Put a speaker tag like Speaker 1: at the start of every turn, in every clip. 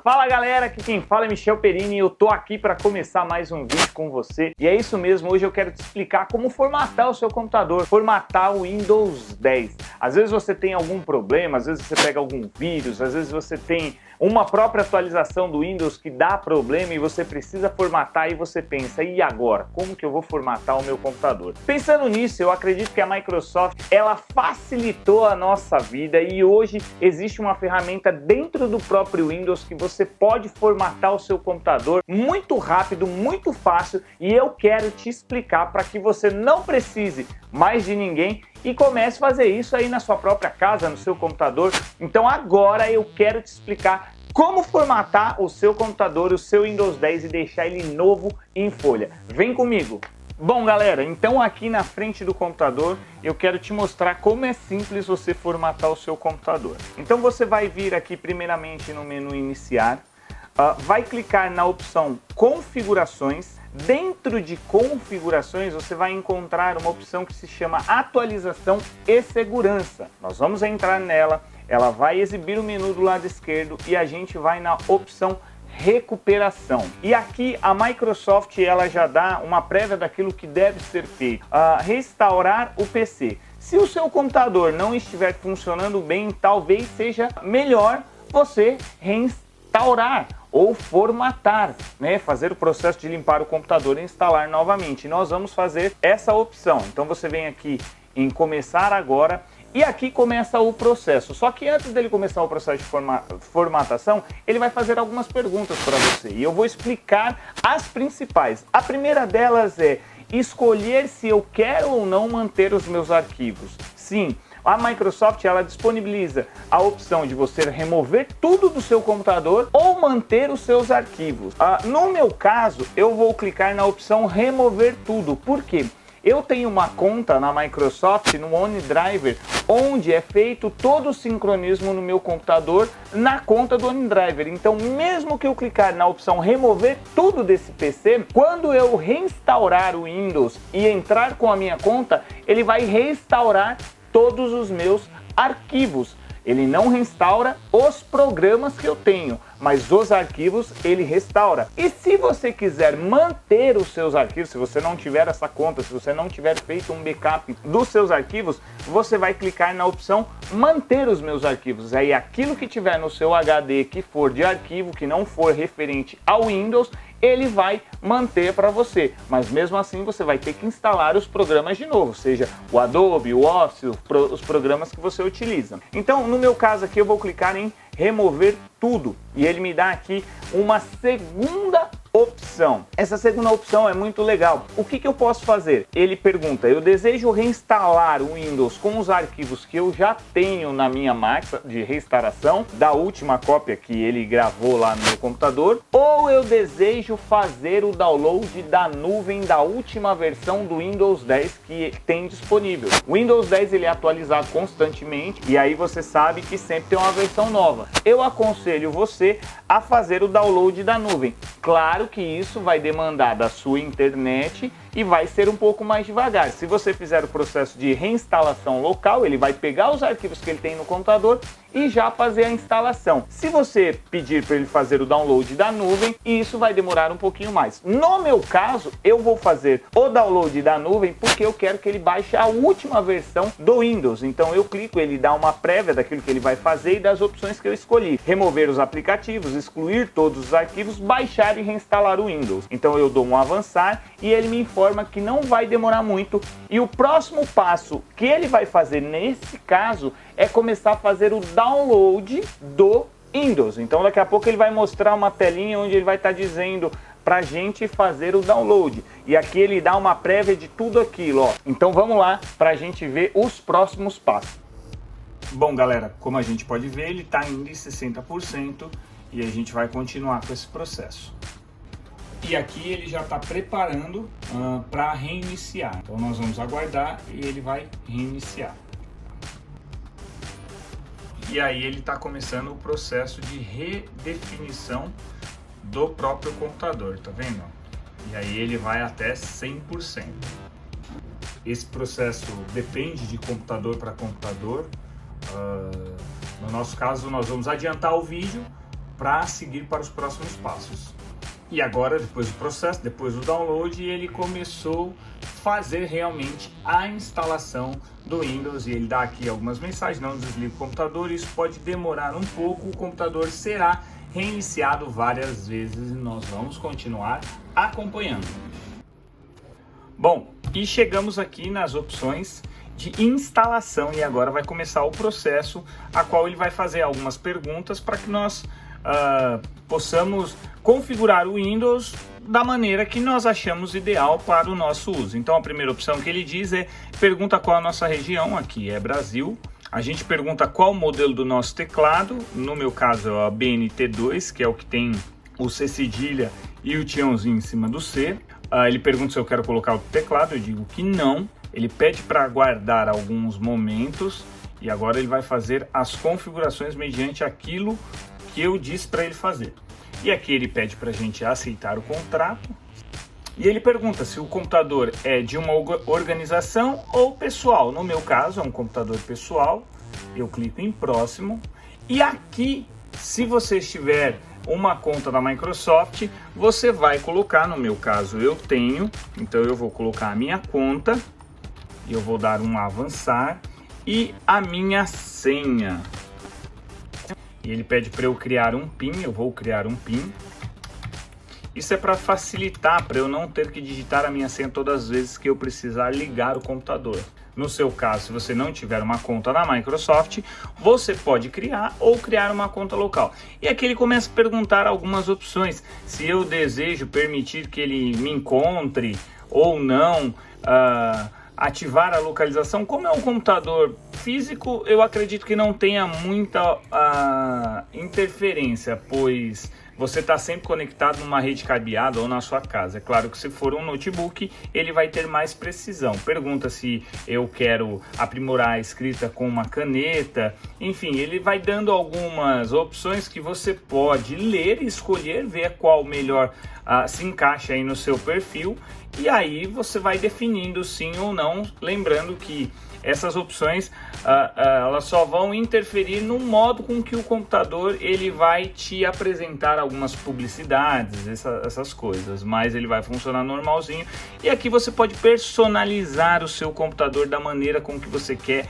Speaker 1: Fala galera, aqui quem fala é Michel Perini e eu tô aqui para começar mais um vídeo com você. E é isso mesmo, hoje eu quero te explicar como formatar o seu computador, formatar o Windows 10. Às vezes você tem algum problema, às vezes você pega algum vírus, às vezes você tem uma própria atualização do Windows que dá problema e você precisa formatar e você pensa, e agora? Como que eu vou formatar o meu computador? Pensando nisso, eu acredito que a Microsoft, ela facilitou a nossa vida e hoje existe uma ferramenta dentro do próprio Windows que você pode formatar o seu computador muito rápido, muito fácil, e eu quero te explicar para que você não precise mais de ninguém e comece a fazer isso aí na sua própria casa, no seu computador. Então agora eu quero te explicar como formatar o seu computador, o seu Windows 10 e deixar ele novo em folha. Vem comigo! Bom galera, então aqui na frente do computador eu quero te mostrar como é simples você formatar o seu computador. Então você vai vir aqui primeiramente no menu iniciar, vai clicar na opção configurações. Dentro de configurações você vai encontrar uma opção que se chama atualização e segurança. Nós vamos entrar nela, ela vai exibir o menu do lado esquerdo e a gente vai na opção recuperação. E aqui a Microsoft ela já dá uma prévia daquilo que deve ser feito. Restaurar o PC. Se o seu computador não estiver funcionando bem, talvez seja melhor você restaurar ou formatar, né? Fazer o processo de limpar o computador e instalar novamente. Nós vamos fazer essa opção. Então você vem aqui em começar agora e aqui começa o processo. Só que antes dele começar o processo de formatação, ele vai fazer algumas perguntas para você e eu vou explicar as principais. A primeira delas é escolher se eu quero ou não manter os meus arquivos. Sim, a Microsoft ela disponibiliza a opção de você remover tudo do seu computador ou manter os seus arquivos. No meu caso, eu vou clicar na opção remover tudo. Por quê? Eu tenho uma conta na Microsoft, no OneDrive, onde é feito todo o sincronismo no meu computador na conta do OneDrive. Então, mesmo que eu clicar na opção remover tudo desse PC, quando eu restaurar o Windows e entrar com a minha conta, ele vai restaurar todos os meus arquivos. Ele não restaura os programas que eu tenho, mas os arquivos ele restaura. E se você quiser manter os seus arquivos, se você não tiver essa conta, se você não tiver feito um backup dos seus arquivos, você vai clicar na opção manter os meus arquivos. Aí aquilo que tiver no seu HD que for de arquivo, que não for referente ao Windows, ele vai manter para você, mas mesmo assim você vai ter que instalar os programas de novo, seja o Adobe, o Office, os programas que você utiliza. Então, no meu caso aqui, eu vou clicar em remover tudo e ele me dá aqui uma segunda opção. Essa segunda opção é muito legal. O que eu posso fazer? Ele pergunta, eu desejo reinstalar o Windows com os arquivos que eu já tenho na minha máquina de restauração, da última cópia que ele gravou lá no meu computador, ou eu desejo fazer o download da nuvem da última versão do Windows 10 que tem disponível. O Windows 10 ele é atualizado constantemente e aí você sabe que sempre tem uma versão nova. Eu aconselho você a fazer o download da nuvem. Claro que isso vai demandar da sua internet e vai ser um pouco mais devagar. Se você fizer o processo de reinstalação local, ele vai pegar os arquivos que ele tem no computador e já fazer a instalação. Se você pedir para ele fazer o download da nuvem, isso vai demorar um pouquinho mais. No meu caso, eu vou fazer o download da nuvem porque eu quero que ele baixe a última versão do Windows. Então eu clico, ele dá uma prévia daquilo que ele vai fazer e das opções que eu escolhi. Remover os aplicativos, excluir todos os arquivos, baixar e reinstalar o Windows. Então eu dou um avançar e ele me informa que não vai demorar muito. E o próximo passo que ele vai fazer nesse caso é começar a fazer o download do Windows. Então daqui a pouco ele vai mostrar uma telinha onde ele vai estar dizendo para a gente fazer o download. E aqui ele dá uma prévia de tudo aquilo, ó. Então vamos lá para a gente ver os próximos passos. Bom galera, como a gente pode ver, ele está em 60% e a gente vai continuar com esse processo. E aqui ele já está preparando para reiniciar. Então nós vamos aguardar e ele vai reiniciar. E aí ele está começando o processo de redefinição do próprio computador, tá vendo? E aí ele vai até 100%. Esse processo depende de computador para computador. No nosso caso, nós vamos adiantar o vídeo
Speaker 2: para seguir para os próximos passos. E agora, depois do processo, depois do download, ele começou a fazer realmente a instalação do Windows. E ele dá aqui algumas mensagens: não desligue o computador, isso pode demorar um pouco, o computador será reiniciado várias vezes e nós vamos continuar acompanhando. Bom, e chegamos aqui nas opções de instalação e agora vai começar o processo, a qual ele vai fazer algumas perguntas para que nós possamos configurar o Windows da maneira que nós achamos ideal para o nosso uso. Então a primeira opção que ele diz é: pergunta qual a nossa região, aqui é Brasil. A gente pergunta qual o modelo do nosso teclado, no meu caso é a BNT2, que é o que tem o C cedilha e o tiãozinho em cima do C. Ele pergunta se eu quero colocar o teclado, eu digo que não. Ele pede para aguardar alguns momentos e agora ele vai fazer as configurações mediante aquilo que eu disse para ele fazer. E aqui ele pede para a gente aceitar o contrato. E ele pergunta se o computador é de uma organização ou pessoal. No meu caso é um computador pessoal. Eu clico em próximo. E aqui, se você estiver uma conta da Microsoft, você vai colocar, no meu caso eu tenho, então eu vou colocar a minha conta. E eu vou dar um avançar e a minha senha. E ele pede para eu criar um PIN, eu vou criar um PIN. Isso é para facilitar, para eu não ter que digitar a minha senha todas as vezes que eu precisar ligar o computador. No seu caso, se você não tiver uma conta na Microsoft, você pode criar ou criar uma conta local. E aqui ele começa a perguntar algumas opções. Se eu desejo permitir que ele me encontre ou não, ativar a localização. Como é um computador físico, eu acredito que não tenha muita interferência, pois você está sempre conectado numa rede cabeada ou na sua casa. É claro que se for um notebook, ele vai ter mais precisão. Pergunta se eu quero aprimorar a escrita com uma caneta. Enfim, ele vai dando algumas opções que você pode ler e escolher, ver qual melhor se encaixa aí no seu perfil. E aí você vai definindo sim ou não, lembrando que essas opções elas só vão interferir no modo com que o computador ele vai te apresentar algumas publicidades, essas coisas, mas ele vai funcionar normalzinho. E aqui você pode personalizar o seu computador da maneira com que você quer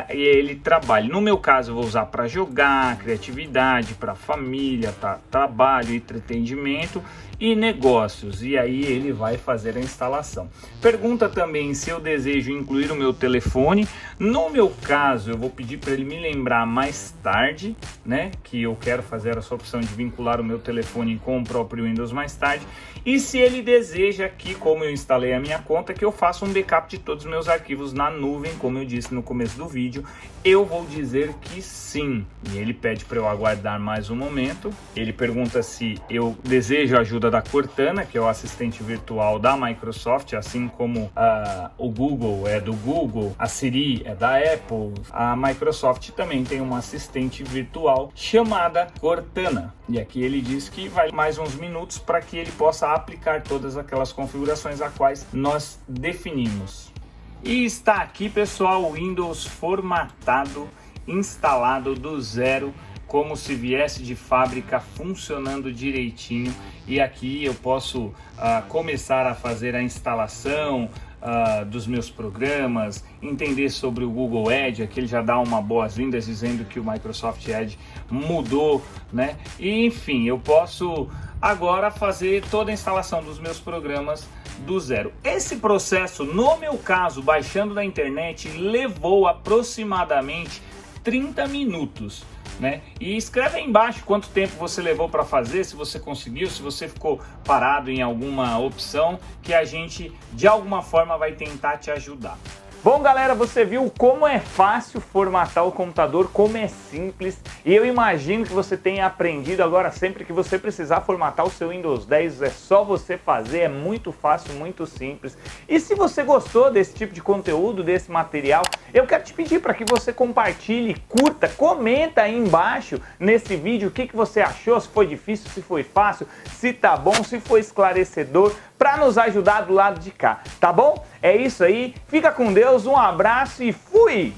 Speaker 2: ele trabalhe. No meu caso eu vou usar para jogar, criatividade, para família, para trabalho, entretenimento e negócios. E aí ele vai fazer a instalação. Pergunta também se eu desejo incluir o meu telefone. No meu caso eu vou pedir para ele me lembrar mais tarde, né, que eu quero fazer essa opção de vincular o meu telefone com o próprio Windows mais tarde. E se ele deseja que, como eu instalei a minha conta, que eu faça um backup de todos os meus arquivos na nuvem, como eu disse no começo do vídeo, eu vou dizer que sim. E ele pede para eu aguardar mais um momento. Ele pergunta se eu desejo a ajuda da Cortana, que é o assistente virtual da Microsoft, assim como o Google é do Google, a Siri é da Apple, a Microsoft também tem uma assistente virtual chamada Cortana. E aqui ele diz que vai mais uns minutos para que ele possa aplicar todas aquelas configurações a quais nós definimos. E está aqui, pessoal, o Windows formatado, instalado do zero, como se viesse de fábrica, funcionando direitinho. E aqui eu posso começar a fazer a instalação dos meus programas, entender sobre o Google Edge. Aqui ele já dá uma boas-vindas dizendo que o Microsoft Edge mudou, né? E, enfim, eu posso agora fazer toda a instalação dos meus programas do zero. Esse processo, no meu caso, baixando da internet, levou aproximadamente 30 minutos. Né? E escreve aí embaixo quanto tempo você levou para fazer, se você conseguiu, se você ficou parado em alguma opção, que a gente de alguma forma vai tentar te ajudar.
Speaker 1: Bom, galera, você viu como é fácil formatar o computador, como é simples, e eu imagino que você tenha aprendido. Agora, sempre que você precisar formatar o seu Windows 10, é só você fazer, é muito fácil, muito simples. E se você gostou desse tipo de conteúdo, desse material, eu quero te pedir para que você compartilhe, curta, comenta aí embaixo nesse vídeo o que você achou, se foi difícil, se foi fácil, se tá bom, se foi esclarecedor, para nos ajudar do lado de cá, tá bom? É isso aí, fica com Deus, um abraço e fui!